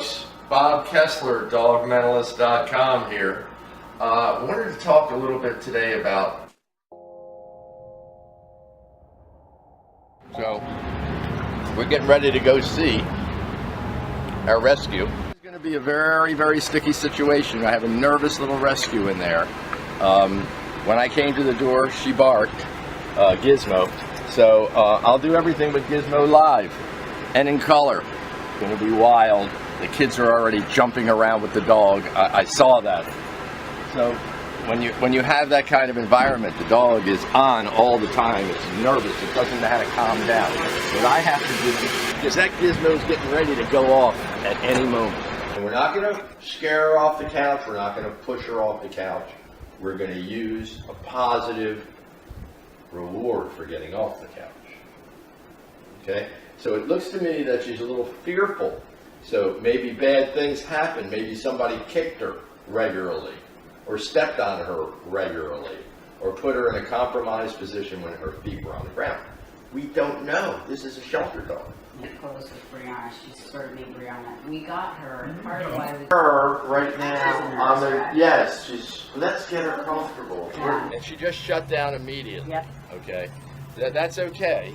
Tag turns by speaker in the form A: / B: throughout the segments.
A: folks, Bob Kessler, dogmentalist.com here. Wanted to talk a little bit today about... So, we're getting ready to go see our rescue. It's going to be a very, very sticky situation. I have a nervous little rescue in there. When I came to the door, she barked, Gizmo. So I'll do everything with Gizmo live and in color. It's going to be wild. The kids are already jumping around with the dog. I saw that. So when you have that kind of environment, the dog is on all the time. It's nervous. It doesn't know how to calm down. What I have to do, because that Gizmo's getting ready to go off at any moment. And we're not going to scare her off the couch. We're not going to push her off the couch. We're going to use a positive reward for getting off the couch. Okay? So it looks to me that she's a little fearful. So maybe bad things happen. Maybe somebody kicked her regularly, or stepped on her regularly, or put her in a compromised position when her feet were on the ground. We don't know. This is a shelter dog.
B: Close with Brianna. She's certainly Brianna. We got her. Part of why we
A: Her right now on the yes. Let's get her comfortable.
B: Yeah.
A: And she just shut down immediately.
B: Yep.
A: Okay. That's okay.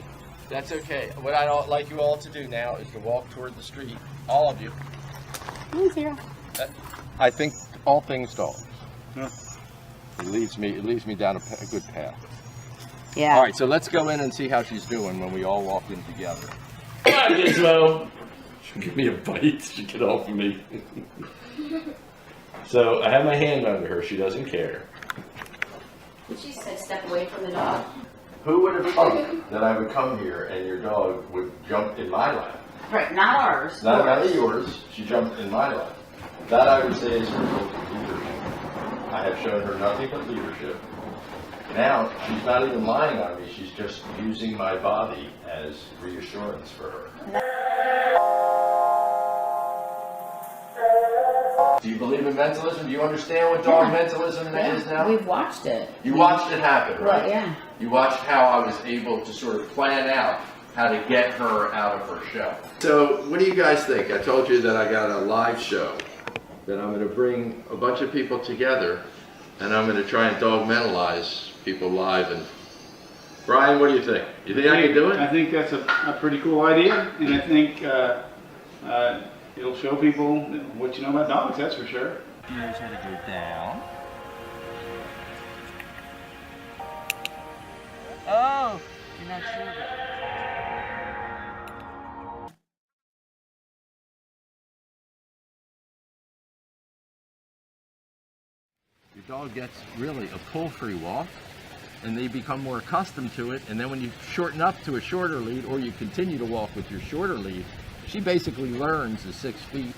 A: That's okay. What I'd like you all to do now is to walk toward the street. All of you. I think all things dogs.
C: Yeah.
A: It leads me down a good path.
B: Yeah.
A: All right, so let's go in and see how she's doing when we all walk in together.
C: Come on, Gizmo. She'll give me a bite. She get off of me. So I have my hand under her. She doesn't care.
B: Did she say step away from the dog?
A: Who would have thought that I would come here and your dog would jump in my lap?
B: Right, not ours.
A: Not yours. She jumped in my lap. That I would say is a result of leadership. I have shown her nothing but leadership. Now, she's not even lying on me. She's just using my body as reassurance for her. Do you believe in mentalism? Do you understand what dog mentalism is now?
B: We've watched it.
A: You watched it happen, right?
B: Well, yeah.
A: You watched how I was able to sort of plan out how to get her out of her shell. So, what do you guys think? I told you that I got a live show, that I'm going to bring a bunch of people together, and I'm going to try and dog mentalize people live. And Brian, what do you think? You think I can do it?
D: I think that's a pretty cool idea, and I think it'll show people what you know about dogs, that's for sure.
A: Here's how to go down. Oh, you're not sure about it. Your dog gets really a pull-free walk, and they become more accustomed to it, and then when you shorten up to a shorter lead, or you continue to walk with your shorter lead, she basically learns the 6 feet,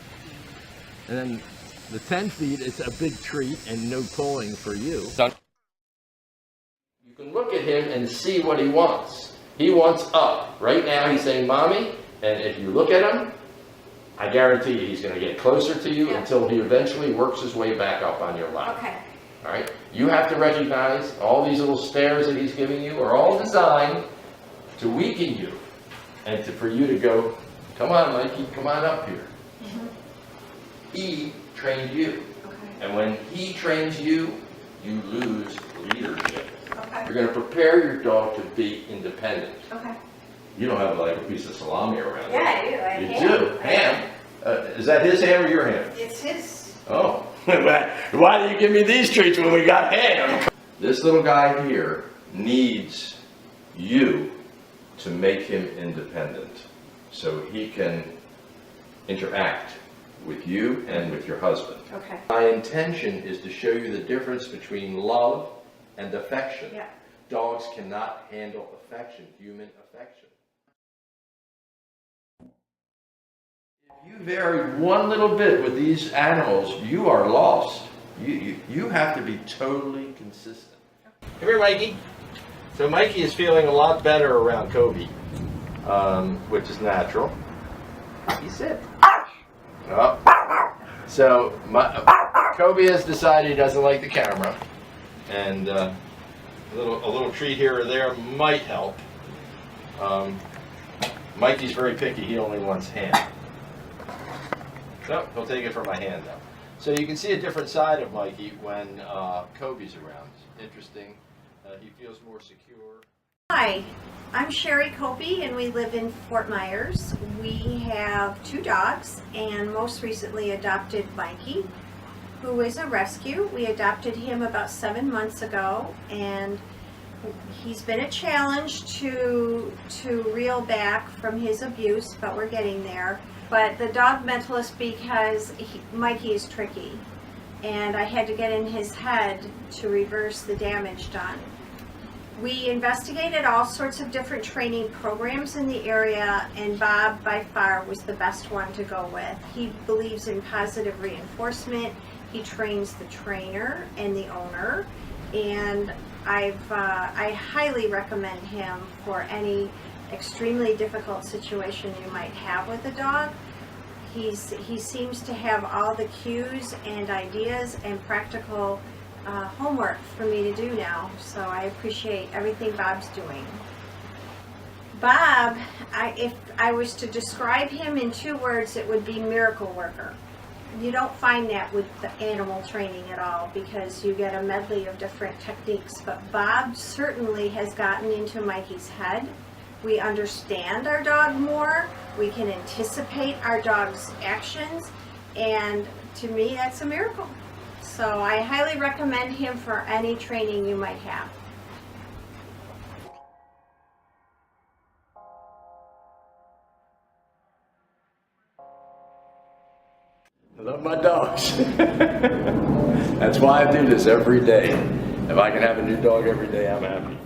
A: and then the 10 feet is a big treat and no pulling for you. You can look at him and see what he wants. He wants up. Right now he's saying, Mommy, and if you look at him, I guarantee you he's going to get closer to you until he eventually works his way back up on your lap.
B: Okay.
A: All right? You have to recognize all these little stares that he's giving you are all designed to weaken you and for you to go, come on, Mikey, come on up here. He trained you.
B: Okay.
A: And when he trains you, you lose leadership.
B: Okay.
A: You're going to prepare your dog to be independent.
B: Okay.
A: You don't have like a piece of salami around there.
B: Yeah, I do. I have
A: You
B: ham.
A: do? Ham? Is that his ham or your ham?
B: It's his.
A: Oh.
C: Why do you give me these treats when we got ham?
A: This little guy here needs you to make him independent so he can interact with you and with your husband.
B: Okay.
A: My intention is to show you the difference between love and affection.
B: Yeah.
A: Dogs cannot handle affection, human affection. If you vary one little bit with these animals, you are lost. You have to be totally consistent. Come here, Mikey. So Mikey is feeling a lot better around Kobe, which is natural. He said. Oh. So Kobe has decided he doesn't like the camera, and a little treat here or there might help. Mikey's very picky. He only wants ham. Nope, he'll take it from my hand though. So you can see a different side of Mikey when Kobe's around. Interesting. He feels more secure.
E: Hi, I'm Sherry Copey and we live in Fort Myers. We have 2 dogs and most recently adopted Mikey, who is a rescue. We adopted him about 7 months ago and he's been a challenge to reel back from his abuse, but we're getting there. But the dog mentalist, because Mikey is tricky and I had to get in his head to reverse the damage done. We investigated all sorts of different training programs in the area, and Bob by far was the best one to go with. He believes in positive reinforcement. He trains the trainer and the owner, and I highly recommend him for any extremely difficult situation you might have with a dog. He seems to have all the cues and ideas and practical homework for me to do now, so I appreciate everything Bob's doing. Bob, if I was to describe him in 2 words, it would be miracle worker. You don't find that with the animal training at all because you get a medley of different techniques, but Bob certainly has gotten into Mikey's head. We understand our dog more, we can anticipate our dog's actions, and to me that's a miracle. So I highly recommend him for any training you might have.
A: I love my dogs. That's why I do this every day. If I can have a new dog every day, I'm happy.